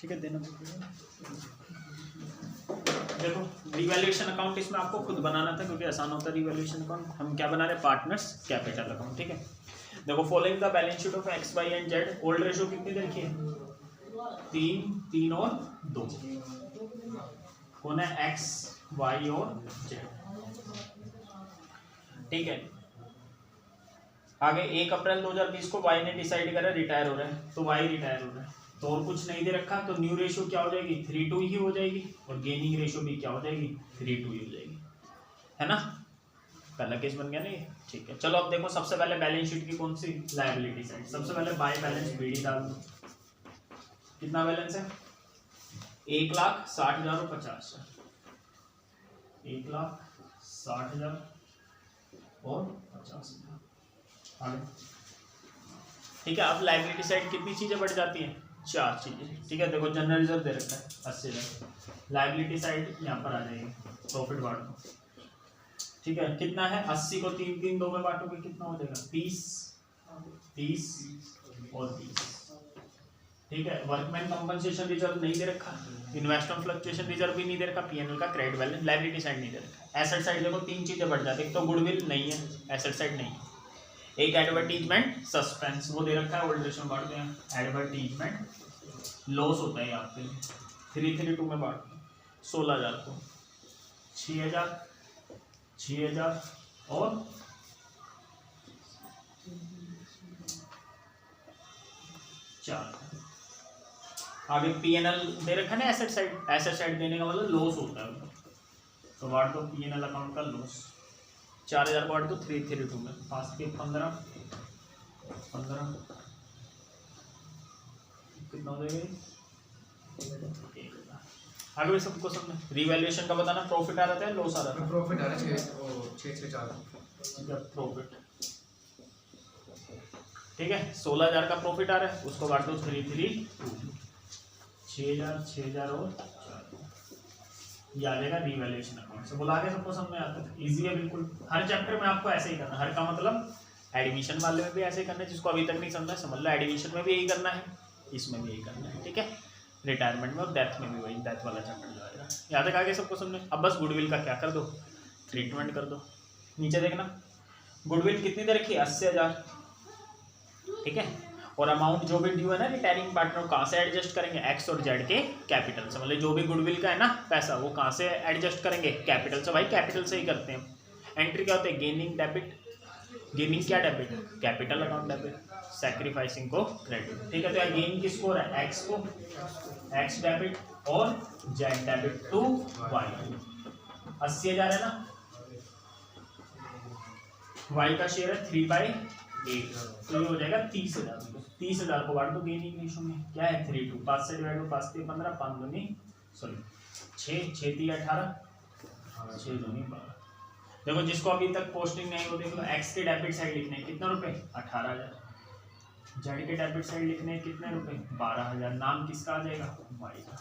ठीक है, देना देखो रिवैल्यूएशन अकाउंट इसमें आपको खुद बनाना था क्योंकि आसान होता है रिवैल्यूएशन अकाउंट। हम क्या बना रहे हैं, पार्टनर्स कैपिटल अकाउंट। ठीक है, देखो following the balance sheet of X Y and Z, old ratio कितनी दे रखी है, 3 और 2, कौन है, एक्स वाई और जेड। ठीक है, आगे 1 अप्रैल 2020 को वाई ने डिसाइड करा रिटायर हो रहा है, तो वाई रिटायर हो रहा है, तो और कुछ नहीं दे रखा, तो न्यू रेशियो क्या हो जाएगी, 3:2 ही हो जाएगी, और गेनिंग रेशियो भी क्या हो जाएगी, 3:2 ही हो जाएगी, है ना। पहला केस बन गया ना ये। ठीक है, चलो अब देखो सबसे पहले बैलेंस शीट की कौन सी, लायबिलिटी साइड। सबसे पहले बाय बैलेंस बीडी डाल दो, कितना बैलेंस है, 1,60,000 और 50,000, 1,60,000 और 50,000। ठीक है, अब लायबिलिटी साइड कितनी चीजें बढ़ जाती हैं, 4 चीजें। ठीक है, देखो जनरल रिजर्व दे रखा है 80,000, लायबिलिटी साइड यहाँ पर आ जाएगी, प्रॉफिट बांटो। ठीक है, कितना है, 80 को 3-3-2 में बांटोगे कितना हो जाएगा, 30 और 30। ठीक है, वर्कमैन कंपनसेशन रिजर्व नहीं दे रखा, इन्वेस्टमेंट फ्लक्चुएशन रिजर्व भी नहीं दे रखा, पीएनएल का क्रेडिट बैलेंस, लायबिलिटी साइड नहीं दे रखा। एसेट साइड देखो 3 चीजें बढ़ जाती है, तो गुडविल नहीं है, एसेट साइड नहीं है। एक एडवर्टीजमेंट सस्पेंस वो दे रखा है, ओल्ड रेशियो में बांटते हैं, एडवर्टीजमेंट लॉस होता है आपके लिए, 332 में बांटते हैं, 16,000 को 6,000 और 4। आगे पीएनएल दे रखा है ना, एसेट साइड देने का मतलब लॉस होता है, तो बांट दो पीएनएल अकाउंट का लॉस, 4,000 बांट दो 332 में, 5 के 15 कितना हो जाएगा, आगे भी सबको समझ। रिवैल्यूएशन का बताना, प्रॉफिट आ रहा था लॉस आ रहा था, प्रॉफिट आ रहा है 6,6,4। प्रॉफिट। ठीक है, 16,000 का प्रॉफिट आ रहा है, उसको बांट दो 332, 6,000 और 4, ये आ जाएगा रिवैल्यूएशन अकाउंट से। बोला आगे सबको समझ में आता है, इजी है बिल्कुल। हर चैप्टर में आपको ऐसे ही करना, हर का मतलब एडमिशन वाले में भी ऐसे ही करना है, जिसको अभी तक नहीं समझा समझ लो, एडमिशन में भी यही करना है, इसमें भी यही करना है। ठीक है, रिटायरमेंट में और डेथ में भी वही, डेथ वाला चैप्टर जो आएगा। यहाँ तक आगे सबको समझ में। अब बस गुडविल का क्या कर दो, ट्रीटमेंट कर दो। नीचे देखना, गुडविल कितनी दे रखी है, 80,000। ठीक है, और अमाउंट जो भी ड्यू है ना रिटायरिंग पार्टनर, कहाँ से एडजस्ट करेंगे, एक्स और जेड के कैपिटल से। मतलब जो भी गुडविल का है ना पैसा, वो कहाँ से एडजस्ट करेंगे, कैपिटल से। भाई कैपिटल से ही करते हैं। एंट्री क्या होते हैं, गेनिंग डेबिट, गेनिंग क्या debit, capital account debit, sacrificing को क्रेडिट। ठीक है, तो यार गेन किसको हो रहा है, एक्स को, एक्स डेबिट और जेड डेबिट टू वाई। 80,000 है ना, वाई का शेयर है 3/8, तो ये हो जाएगा 30,000। 30,000 को बांट दो गेनिंग रेशियो में, क्या है 3:2, 5 से डिवाइड हो, 5 के 15, 5 दूनी 6, 6 3 18, 6 दूनी 12। देखो जिसको अभी तक पोस्टिंग नहीं हो, देख लो, एक्स के डेबिट साइड लिखने हैं कितने रुपए, 18,000। जेड के डेबिट साइड लिखने हैं कितने रुपए, 12,000। नाम किसका आ जाएगा, वाई का,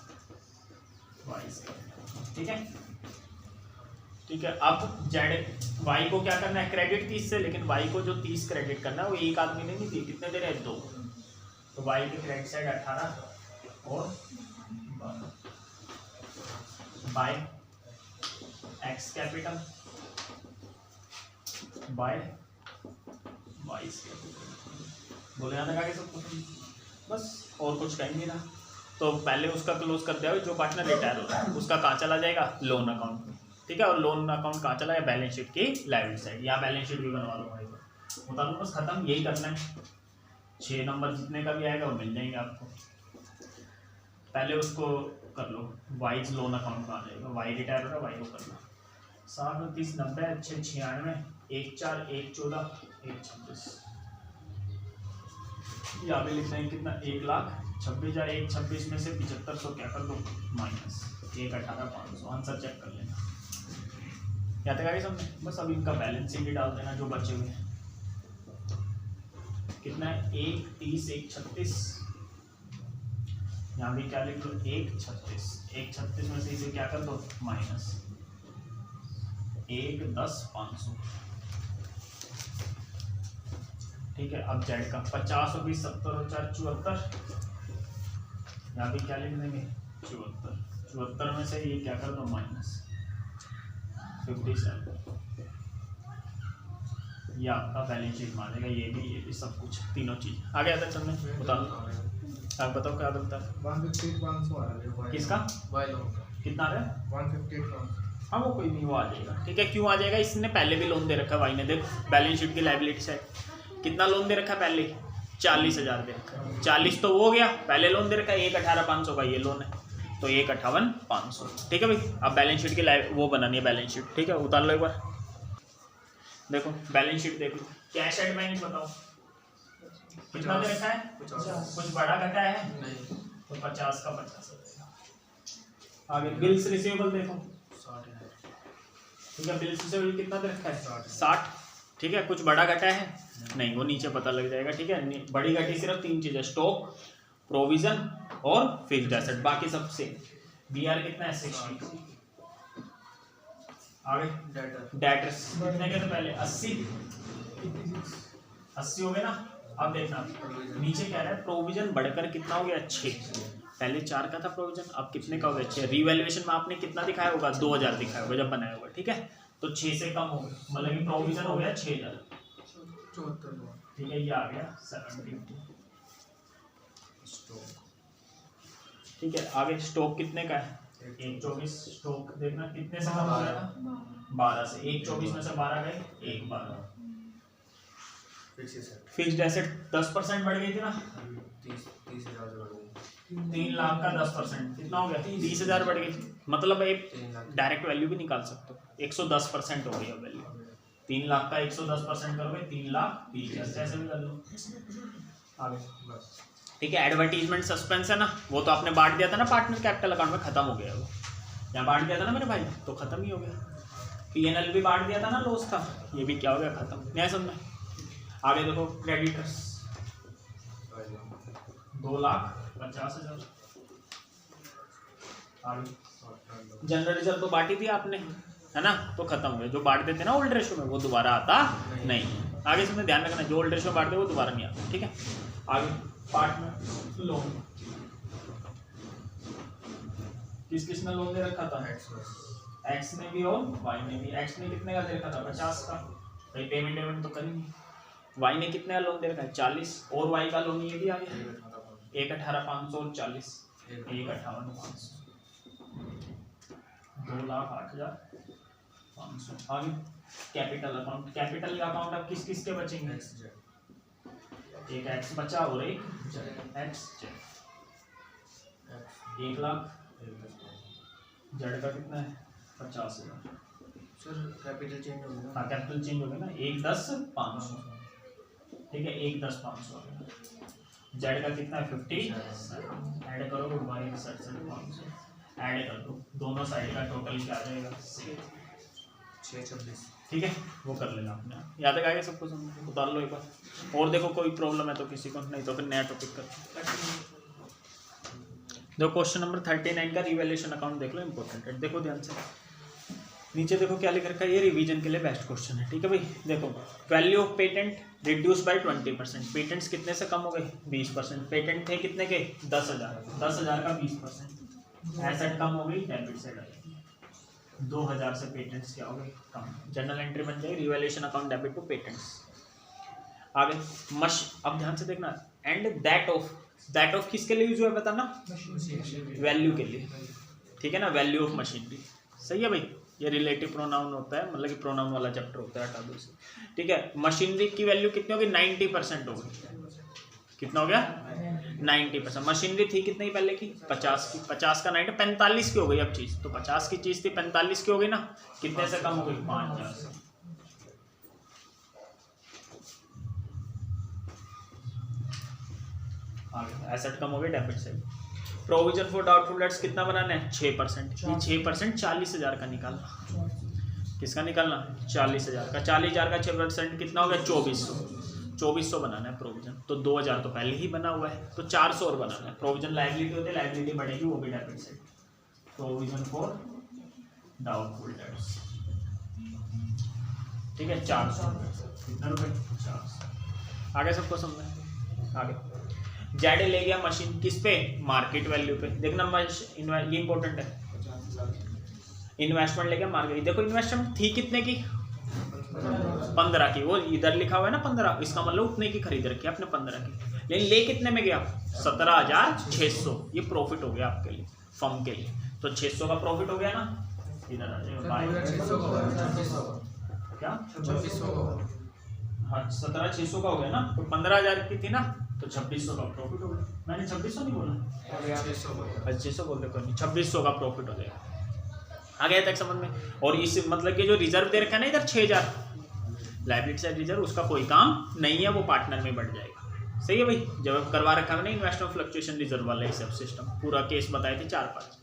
वाई से। ठीक है, ठीक है। अब जेड वाई को क्या करना है, क्रेडिट 30 से, लेकिन वाई को जो 30 क्रेडिट करना है वो एक आदमी ने नहीं दी, कितने दे रहे हैं, 2। तो वाई के क्रेडिट साइड 18 और 12 by X capital by Y capital. बोले यहाँ तक आगे सबको, बस और कुछ कहीं नहीं रहा। तो पहले उसका क्लोज कर दिया, जो पार्टनर रिटायर हो रहा है उसका कहाँ चला जाएगा, लोन अकाउंट में। ठीक है, और लोन अकाउंट कहाँ चला है, बैलेंस शीट की लायबिलिटी साइड। यहाँ बैलेंस शीट भी बनवा लो भाई, बता दो बस, खत्म, यही करना है। 6 नंबर जितने का भी आएगा वो मिल जाएंगे आपको। पहले उसको कर लो, वाइज लोन अकाउंट कहाँ जाएगा, वाई रिटायर हो रहा है, वाई को कर लो। 7 और 30 90, 6 96, 1 4 1 14 1 26। यहाँ पे लिखना है कितना, 1,26,000। 1 26 में से 7500 क्या कर दो, माइनस 1 18,500। आंसर चेक कर लेना। क्या तक आगे समझे, बस अब इनका बैलेंस शीट डाल देना जो बचे हुए हैं। कितना है, 1 30 1 36। यहाँ भी क्या लिख लो, 1 36। 1 36 में से इसे क्या कर दो, माइनस 1 10 500। ठीक है, अब जेड का 50 और 20 70 और 4 74। यहाँ भी क्या लिख देंगे 74 में से ये क्या कर दो -57, ये आपका बैलेंस शीट में आ जाएगा। ये भी सब कुछ तीनों चीज आगे आता है। चलने बताओ, आप बताओ क्या बनता है 158 आ रहा है किसका वाई लोन का कितना है 158। हाँ वो कोई नहीं, वो आ जाएगा ठीक है। क्यों आ जाएगा, इसने पहले भी लोन दे रखा है वाई ने। देख बैलेंस शीट की लायबिलिटी साइड कितना लोन दे रखा है पहले 40,000 दे रखा है। 40 तो वो हो गया, पहले लोन दे रखा है 1,18,500 का ये लोन है, तो 1,58,500 ठीक है भाई। अब बैलेंस शीट की वो बनानी है बैलेंस शीट, ठीक है। उतार लो एक बार, देखो बैलेंस शीट देख लो। कैश एट बैंक बताओ कितना दे रखा है, कुछ बड़ा घटा है नहीं तो 50 का 50 हो जाएगा। आगे बिल्स रिसीवेबल देखो 60 है ठीक है। बिल्स रिसीवेबल कितना दे रखा है 60 ठीक है। कुछ बड़ा घटा है नहीं, वो नीचे पता लग जाएगा ठीक है। बड़ी घटी सिर्फ 3 चीजें, स्टॉक, प्रोविजन और फिक्स्ड एसेट, बाकी सब सेम। बीआर कितना है 60। आगे डेटर्स कितने के थे पहले 80 हो गए ना। अब देखना नीचे क्या है, प्रोविजन बढ़कर कितना हो गया 6, पहले 4 का था प्रोविजन, अब कितने का हो गया 6। रिवैल्यूएशन में आपने कितना दिखाया होगा 2000 दिखाया होगा जब बनाया होगा ठीक है। तो 6 से कम हो गया, मतलब कि प्रोविजन हो गया 6000 ठीक है। ये आ गया 750 ठीक है। आगे स्टॉक कितने का है 124। स्टॉक देखना कितने से कम हो जाएगा 12 से। 124 में से 12 गए 112। फिक्स्ड एसेट 10% बढ़ गई थी ना 30,000 से बढ़ गई। 3 लाख का 10% कितना हो गया 30,000 बढ़ गई। मतलब एक डायरेक्ट वैल्यू भी निकाल सकते हो, 110% हो गई अब वैल्यू। 3 लाख का 110% करोगे 3,30,000 ऐसे भी कर लो। आगे ठीक है। एडवर्टीजमेंट सस्पेंस है ना, वो तो आपने बांट दिया था ना पार्टनर कैपिटल अकाउंट में, खत्म हो गया वो। यहाँ बांट दिया था ना मेरे भाई, तो खत्म ही हो गया। पीएनएल भी बांट दिया था ना, लॉस था, ये भी क्या हो गया खत्म। न्याय समझ। आगे देखो क्रेडिटर्स 2,50,000। आगे जनरल रिजर्व तो बांटी थी आपने है ना, तो खत्म हो गया। जो बांट देते ना ओल्ड रेशो में वो दोबारा आता नहीं। आगे से ध्यान रखना, जो ओल्ड रेशो बांट दे वो दोबारा नहीं आता ठीक है। आगे पार्टनर लोन किसने लोन दे रखा था एक्स ने भी और वाई ने भी। एक्स ने कितने का दे रखा था 50 का, भाई पेमेंट तो करेंगे। वाई ने कितने का लोन दे रखा है 40, और वाई का लोन ये भी आ गया 1,18,500 और 40 1,58,500 2,08,500। आगे कैपिटल अकाउंट, कैपिटल अकाउंट अब किस किस के बचेंगे, एक एक्स बचा और एक एक्स 1 लाख। जेड का कितना है 50,000। सर कैपिटल चेंज हो गया। हाँ कैपिटल चेंज हो गया ना 1,10,500 ठीक है। 1,10,500 जेड का कितना है 50। ऐड करो 67,500 ऐड कर दो, दोनों साइड का टोटल क्या आ जाएगा 626 ठीक है। वो कर लेना अपने आप, याद तक आगे सबको समझ। उतार लो एक बार और देखो कोई प्रॉब्लम है तो किसी को, नहीं तो फिर नया टॉपिक कर दो। क्वेश्चन नंबर 39 का रिवैल्यूएशन अकाउंट देख लो, इंपॉर्टेंट है। देखो ध्यान से नीचे देखो क्या लिख रखा है, ये रिवीजन के लिए बेस्ट क्वेश्चन है ठीक है भाई। देखो value of patent reduce by 20%। Patents कितने से कम हो गए 20%। पेटेंट थे कितने के 10,000 का 20%। एसेट कम हो गई, डेबिट साइड 2,000 से पेटेंट्स क्या हो गए कम। जनरल एंट्री बन जाएगी revaluation account debit to patents. आगे अब ध्यान से देखना, एंड दैट ऑफ किसके लिए यूज हुआ है बताना, वैल्यू के लिए ठीक है ना। वैल्यू ऑफ मशीनरी सही है भाई। ये रिलेटिव प्रोनाउन होता है, मतलब कि प्रोनाउन वाला चैप्टर होता है, हटा दो इसे ठीक है। मशीनरी की वैल्यू कितनी होगी 90% होगी। कितना हो गया 90%। मशीनरी थी कितनी पहले की 50 की, 50 का 90 45 की हो गई अब चीज़। तो 50 की चीज़ थी 45 की हो गई ना, कितने से कम हो गई 5,000 से। एसेट कम हो गए डेबिट से। प्रोविजन फॉर डाउटफुल डेट्स कितना बनाना है 6%। ये 6% 40,000 का निकालना, किसका निकालना 40,000 का। 40,000 का 6% कितना हो गया 2400 बनाना है प्रोविजन। तो 2,000 तो पहले ही बना हुआ है, तो 400 और बनाना है। प्रोविजन लायबिलिटी होती है, लायबिलिटी बढ़ेगी वो भी डेबिट से। प्रोविजन फॉर डाउटफुल डेट्स ठीक है 400 कितना रुपए 400। आगे सबको समझना है। आगे जेड ले गया मशीन किस पे, मार्केट वैल्यू पे। देखना ये इंपॉर्टेंट है, 50,00,000 इन्वेस्टमेंट ले गया मार्केट। देखो इन्वेस्टमेंट थी कितने की, 15 की। वो इधर लिखा हुआ है ना 15, इसका मतलब उतने की खरीद रखी है आपने 15 की। लेकिन ले कितने में गया, 17,600। ये प्रॉफिट हो गया आपके लिए, फर्म के लिए। तो 600 का प्रॉफिट हो गया ना, इधर आ जाएगा 600 का हुआ, 2600 क्या, 2600 का हुआ। हाँ 17,600 का हो गया ना, तो 15,000 की थी ना, तो 2600 का प्रॉफिट हो गया। मैंने 2600 नहीं बोला, 2600 बोल रहे, कोई नहीं, 2600 का प्रॉफिट हो जाएगा। आ गया तक समझ में। और इस मतलब कि जो रिजर्व दे रखा है ना इधर 6,000 लायबिलिटी साइड रिजर्व, उसका कोई काम नहीं है, वो पार्टनर में बढ़ जाएगा। सही है भाई, जब करवा रखा है ना इन्वेस्टमेंट फ्लक्चुएशन रिजर्व वाला ये सब सिस्टम, पूरा केस बताए थे 4-5।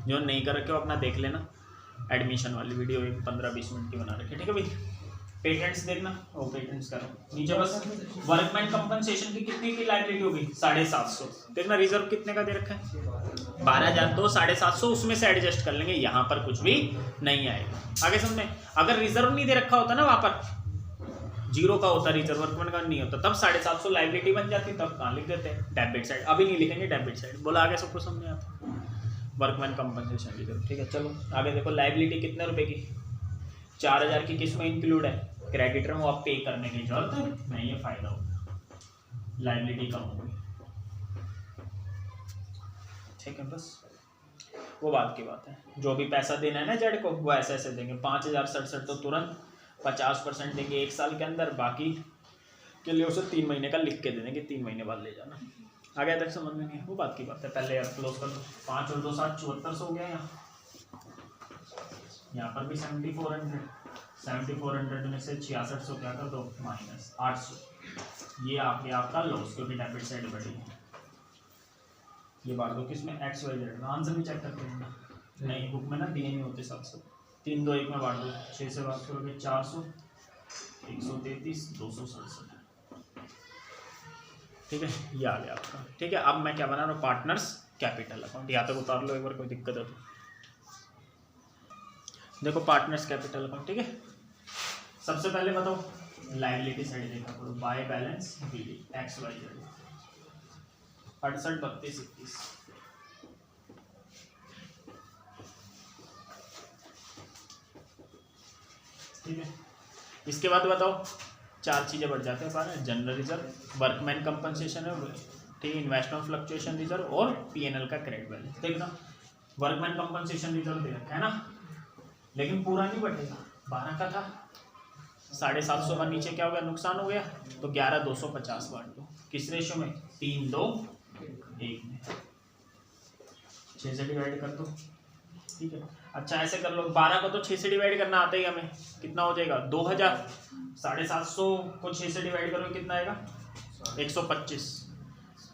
जो नहीं कर रखे हो अपना देख लेना, एडमिशन वाली वीडियो 15-20 मिनट की बना रखे, ठीक है भाई। पेटेंट्स देखना, ओ पेटेंट्स करो नीचे बस। वर्कमैन कंपनसेशन की कितनी की लायबिलिटी होगी, 750। देखना रिजर्व कितने का दे रखा है, 12,000, तो 750 उसमें से एडजस्ट कर लेंगे, यहाँ पर कुछ भी नहीं आएगा। आगे समझ में। अगर रिजर्व नहीं दे रखा होता ना, वहाँ पर 0 का होता रिजर्व, वर्कमैन का नहीं होता, तब 750 लायबिलिटी बन जाती, तब कहाँ लिख देते हैं, डेबिट साइड। अभी नहीं लिखेंगे डेबिट साइड, बोला आगे सबको समझ में आता। वर्कमैन कंपनसेशन रिजर्व, ठीक है। चलो आगे देखो, लायबिलिटी कितने रुपए की, 4,000 की किस में इंक्लूड है, क्रेडिटर में, आप पे करने की जरूरत नहीं है, फायदा होगा, लायबिलिटी कम होगी, ठीक है। बस वो बात की बात है, जो भी पैसा देना है ना जेड को, वो ऐसे ऐसे देंगे। 5,067 तो तुरंत 50% देंगे 1 साल के अंदर, बाकी के लिए उसे 3 महीने का लिख के दे देंगे, 3 महीने बाद ले जाना। आ गया तक समझ में नहीं, वो बात की बात है। पहले यार क्लोज कर दो, 5 और 2 7 7400 हो गया। यहाँ पर भी 7400 में से 6600 क्या कर दो, -800। ये आपका लॉस, क्योंकि डेबिट साइड बढ़ी है। ये बांट दो किसमें, एक्स वाई जेड में। आंसर भी चेक करते हैं, नहीं बुक में ना दिए नहीं होते 700। 3 2 1 में बांट दो, 6 से बात करोगे 400, 133, 267, ठीक है। ये आ गया आपका, ठीक है। अब मैं क्या बना रहा हूँ, पार्टनर्स कैपिटल अकाउंट। यहाँ तक उतार लो एक बार, कोई दिक्कत है तो। देखो पार्टनर्स कैपिटल अकाउंट, ठीक है। सबसे पहले बताओ लायबिलिटी साइड देखा करो, by balance BD X Y Z 68 32 21, ठीक है। इसके बाद बताओ 4 चीजें बढ़ जाते हैं, जनरल रिजर्व, वर्कमैन कंपनसेशन है, ठीक है, इन्वेस्टमेंट फ्लक्चुएशन रिजर्व और पीएनएल का क्रेडिट बैलेंस। देखना वर्कमैन कंपनसेशन रिजर्व दे रखा है ना, लेकिन पूरा नहीं बढ़ेगा, 12 का था, 750 का नीचे क्या हो गया, नुकसान हो गया, तो 11,250 बांट दो किस रेशो में, 3 2 1 में, 6 से डिवाइड कर दो, ठीक है। अच्छा ऐसे कर लो, 12 को तो 6 से डिवाइड करना आता ही हमें, कितना हो जाएगा 2000, 750 को 6 से डिवाइड करोगे कितना आएगा 125,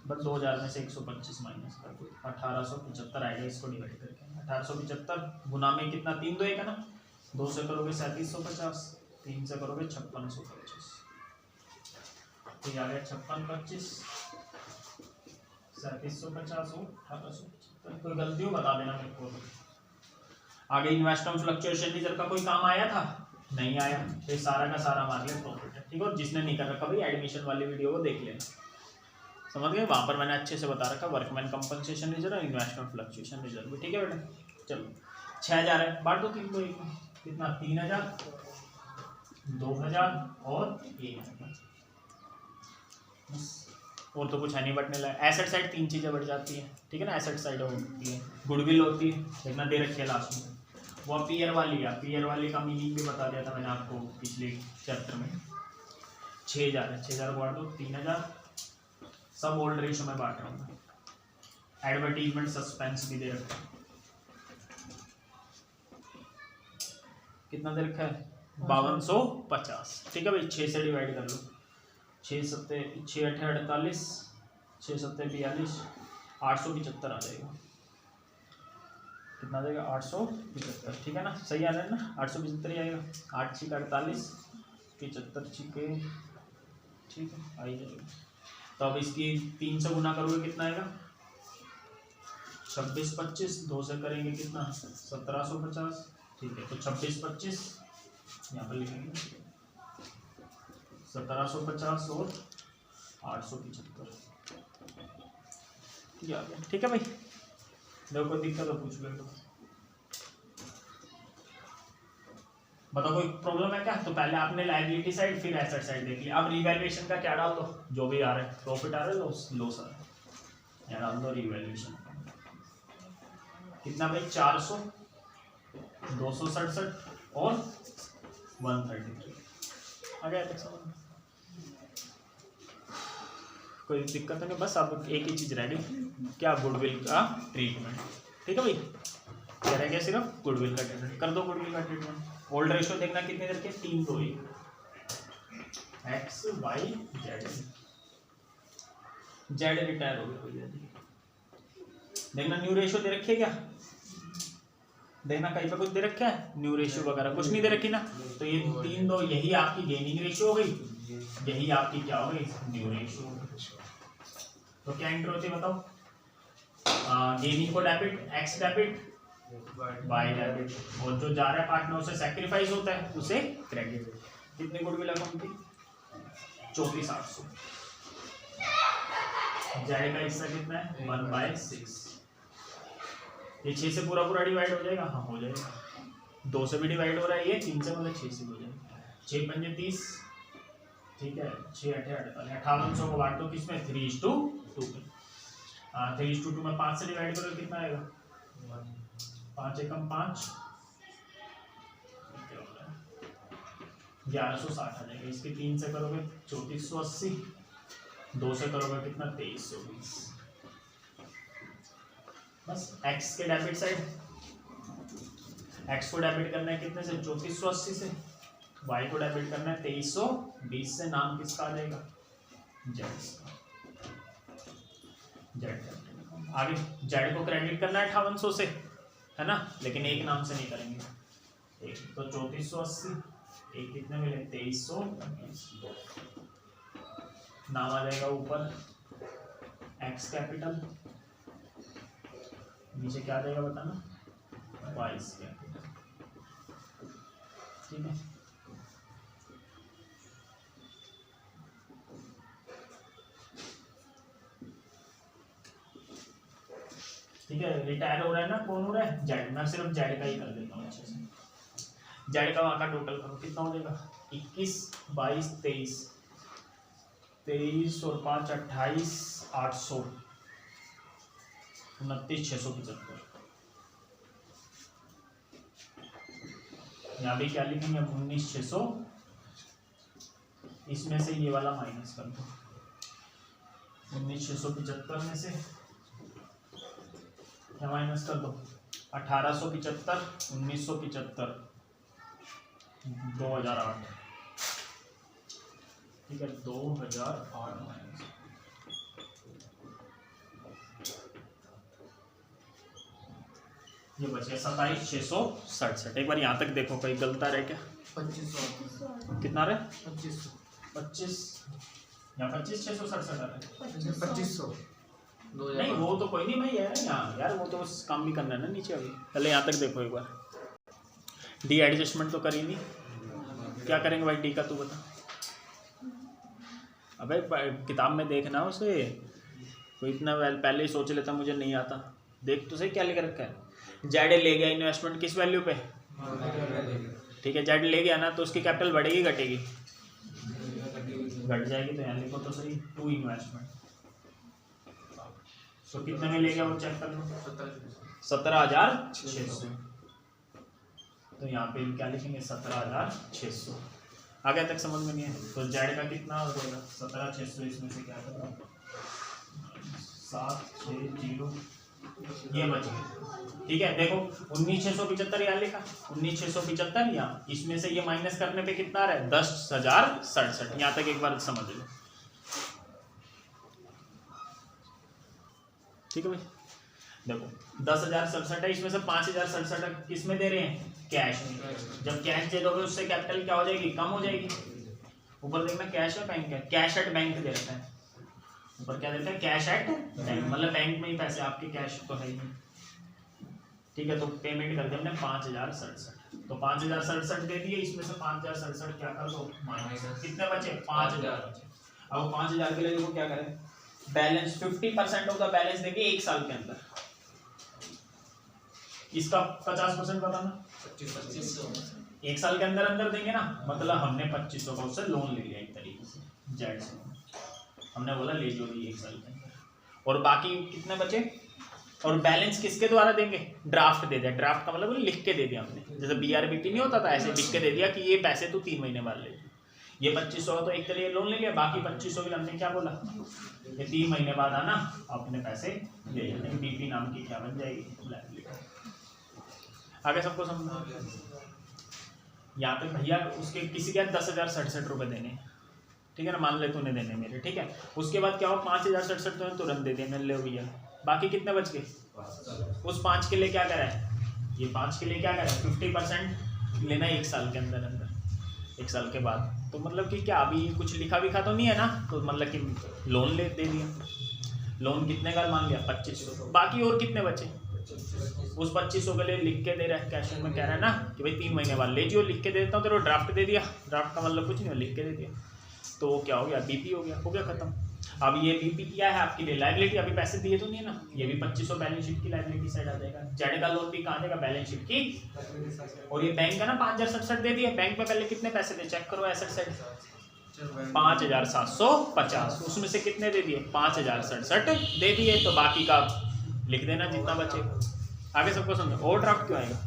बस 2000 में से 125 माइनस कर दो, 1875 आएगा इसको डिवाइड करके। 1875 गुना में कितना, 3 2 1 है ना, 2 से करोगे 3750, 3 से करोगे 5625, तो ये आ गया 5625, 3750 और 1875। कोई गलती हो बता देना मेरे को। आगे इन्वेस्टमेंट फ्लक्चुएशन रिजर्व का कोई काम आया था, नहीं आया, तो सारा का सारा हमारे लिए प्रॉफिट है, ठीक है। और जिसने नहीं कर रखा भाई एडमिशन वाली वीडियो को देख लेना, समझ गए, वहां पर मैंने अच्छे से बता रखा वर्कमैन कंपनसेशन रिजर्व और इन्वेस्टमेंट फ्लक्चुएशन रिजर्व, ठीक है बेटा। चलो 6000 है, बांट दो 3 को 1 में, कितना 3000, 2000 और 1000, और तो कुछ है नहीं बढ़ने लगा। एसेट साइड 3 चीजें बढ़ जाती है, ठीक है ना, एसेट साइड होती है, गुडविल होती है, देखना दे रखी है लास्ट में, वो पीयर वाली है, पीयर वाली का मीनिंग भी बता दिया था मैंने आपको पिछले चैप्टर में। 6000 है, 6000 बांट दो 3000, सब ओल्ड रेशो में बांट रहा हूँ मैं, एडवर्टीजमेंट सस्पेंस भी दे रखा है, कितना दे रखा है 5250, ठीक है भाई। 6 से डिवाइड कर लो, 6 7 6 8 48, 6 7 42, 875 आ जाएगा, कितना देगा 875, ठीक है ना, सही आ रहा है ना, 875 ही आएगा, 8 6 48, 75 6, ठीक है आ ही जाएगा। तो अब इसकी 3 से गुना करोगे कितना आएगा 26 25, 2 से करेंगे कितना 1750, ठीक है। तो 26 25 यहाँ पर लिखेंगे 1750 और 875, ये आ गया। ठीक है भाई, देखो कोई दिक्कत हो पूछ लो। बताओ कोई प्रॉब्लम है क्या? तो पहले आपने लायबिलिटी साइड फिर एसेट साइड देख लिया। अब रिवैल्यूएशन का क्या डाल दो, जो भी आ रहा है, प्रॉफिट आ रहा है लॉस आ रहा है, यहाँ डाल दो रिवैल्यूएशन। कितना भाई? 400, 267 और 133 आ गया तक समझ में? कोई दिक्कत नहीं, बस अब एक ही चीज रेडी, क्या? गुडविल का ट्रीटमेंट। ठीक है भाई, कह रहे क्या? सिर्फ गुडविल का ट्रीटमेंट कर दो। गुडविल का ट्रीटमेंट ओल्ड रेशियो देखना कितने करके, 3 2 1 X Y Z. Z retire हो गया भैया जी। देखना न्यू रेशियो दे रखी है क्या? देखना कहीं पे कुछ दे रखा है? न्यू रेशियो वगैरह कुछ नहीं दे रखी ना, तो ये 3 2 यही आपकी गेनिंग रेशियो हो गई, यही आपकी क्या हो गई? न्यू रेशियो हो गई। तो क्या एंटर होती है बताओ? गेनिंग को debit, X debit, Y debit, और जो जा रहा है पार्टनर उसे सैक्रिफाइस होता है, उसे क्रेडिट। कितने गुडविल अकाउंट की? 34,800। जेड का हिस्सा कितना है? 1/6। ये 6 से पूरा पूरा डिवाइड हो जाएगा? हाँ हो जाएगा। 2 से भी डिवाइड हो रहा है, ये 3 से मतलब 6 से हो जाएगा। 6 पंजे 30, ठीक है, 6 8 48, 5800 को बांट दो किसमें? 3:2 में। 3:2 में 5 से डिवाइड करो, कितना आएगा? 5 एकम 5, 1160 आ जाएगा। इसके 3 से करोगे 3480, 2 से करोगे कितना? 2320। बस एक्स के डेबिट साइड, एक्स को डेबिट करना है कितने से? 3480 से। वाई को डेबिट करना है 2320 से। नाम किसका आ जाएगा? जेड। जेड आगे जेड को क्रेडिट करना है 5800 से, है ना, लेकिन एक नाम से नहीं करेंगे। एक तो 3480, एक कितने मिले? 2320। नाम आ जाएगा ऊपर एक्स कैपिटल, नीचे क्या आ जाएगा बताना? Y capital. ठीक है, ठीक है। रिटायर हो रहा है ना, कौन हो रहा है? जेड। मैं सिर्फ जेड का ही कर देता हूँ अच्छे से। जेड का वहाँ का टोटल करो, कितना हो जाएगा? 21 22 23, 23 और 5 28, 800, 29 675। यहाँ भी क्या लिखेंगे? 19 600। इसमें से ये वाला माइनस कर दो, 19 675 में से क्या माइनस कर दो? 1875, 1975, 2008। ठीक है, 2008 माइनस, ये बच गया 27,667। एक बार यहाँ तक देखो, कहीं गलत आ रहा है क्या? 2500। कितना रहे? 2500। 25, यहाँ 25,667 आ रहा है। 2500। नहीं वो तो कोई नहीं भाई यार, यहाँ यार वो तो बस काम भी करना है ना नीचे। अभी पहले यहाँ तक देखो एक बार। डी एडजस्टमेंट तो करी नहीं, क्या करेंगे भाई डी का? तू बता। अबे किताब में देखना उसे, कोई इतना पहले ही सोच लेता मुझे नहीं आता। देख तो सही क्या लिख रखा है। जेड ले गया इन्वेस्टमेंट किस वैल्यू पे? ठीक है, जेड ले गया ना, तो उसकी कैपिटल बढ़ेगी घटेगी? घट जाएगी। तो यहाँ लिखो तो सही, टू इन्वेस्टमेंट। तो कितने में ले गया वो? चेक कर लो, 17,600। तो यहाँ पे क्या लिखेंगे? 17,600। आगे तक समझ में नहीं है? तो जेड का कितना हो जाएगा? 17,600। इसमें से क्या करो? 760, ये बच गया। ठीक है, देखो 19,675 यहाँ लिखा, 19,675 यहाँ, इसमें से ये माइनस करने पे कितना आ रहा है? 10,067। यहाँ तक एक बार समझ लो। ठीक है भाई, देखो 10,067 है, इसमें से 5,067 किस में दे रहे हैं? कैश में। जब कैश दे दोगे उससे कैपिटल क्या हो जाएगी? कम हो जाएगी। ऊपर देखना कैश है बैंक है, कैश एट बैंक दे रखा है। ऊपर क्या देता है? कैश एट बैंक, मतलब बैंक में ही पैसे आपके, कैश तो है ही नहीं। ठीक है, तो पेमेंट कर दिया हमने 5,067। तो 5,067 दे दिए, इसमें से 5,067 क्या कर दो? माइनस। कितने बचे? 5,000 बचे। अब 5,000 के लिए देखो क्या करें? बैलेंस 50% ऑफ द बैलेंस देंगे 1 साल के अंदर। इसका 50% बताना। 2500 1 साल के अंदर अंदर देंगे ना, मतलब हमने 2500 का उससे लोन ले लिया एक तरीके से, जेड से हमने बोला ले जो 1 साल के अंदर, और बाकी कितने बचे, और बैलेंस किसके द्वारा देंगे, ड्राफ्ट दे दिया। ड्राफ्ट का मतलब लिख के दे दिया हमने, जैसे BRBT नहीं होता था, ऐसे लिख के दे दिया कि ये पैसे तू 3 महीने बाद ले। ये 2500 तो एक तरीके लोन ले लिया, बाकी 2500 के लिए हमने क्या बोला, ये 3 महीने बाद आना अपने पैसे ले जाने। BP नाम की क्या बन जाएगी, लायबिलिटी। आगे सबको समझना। यहाँ पे भैया उसके किसी के 10,067 रुपये देने, ठीक है ना, मान ले तूने देने मेरे, ठीक है। उसके बाद क्या हो, 5,067 तो तुरंत दे देने, ले भैया बाकी कितने बच गए, उस 5 के लिए क्या करा है, ये 5 के लिए क्या करा है, 50% लेना है 1 साल के अंदर अंदर, 1 साल के बाद। तो मतलब कि क्या अभी कुछ लिखा विखा तो नहीं है ना, तो मतलब कि लोन ले दे दिया, लोन कितने का मान लिया 2500, बाकी और कितने बचे, उस 2500 के लिए लिख के दे रहा है, कैश में कह रहा है ना कि भाई 3 महीने बाद ले जियो, लिख के दे देता हूँ, तेरे को ड्राफ्ट दे दिया, ड्राफ्ट का मतलब कुछ नहीं, लिख के दे दिया, तो क्या हो गया, BP हो गया खत्म। अब ये BP क्या है आपके लिए, लायबिलिटी, अभी पैसे दिए तो नहीं है ना, ये भी 2500 बैलेंस शीट की लायबिलिटी साइड आ जाएगा। जेड का लोन भी कहाँ देगा, बैलेंस शीट की, और ये बैंक का ना 5,067 दे दिया, बैंक में पहले कितने पैसे दे, चेक करो एसेट साइड, 5,750, उसमें से कितने दे दिए, 5,067 दे दिए, तो बाकी का लिख देना जितना बचेगा। आगे सबको समझो। ओवर ड्राफ्ट क्यों आएगा,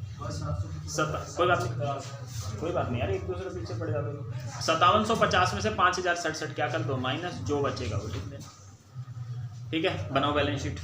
कोई बात नहीं यार, एक दूसरे पीछे पड़ जाते हो। 5750 में से 5,067 क्या कर दो माइनस, जो बचेगा वो लिख देना, ठीक है। बनाओ बैलेंस शीट।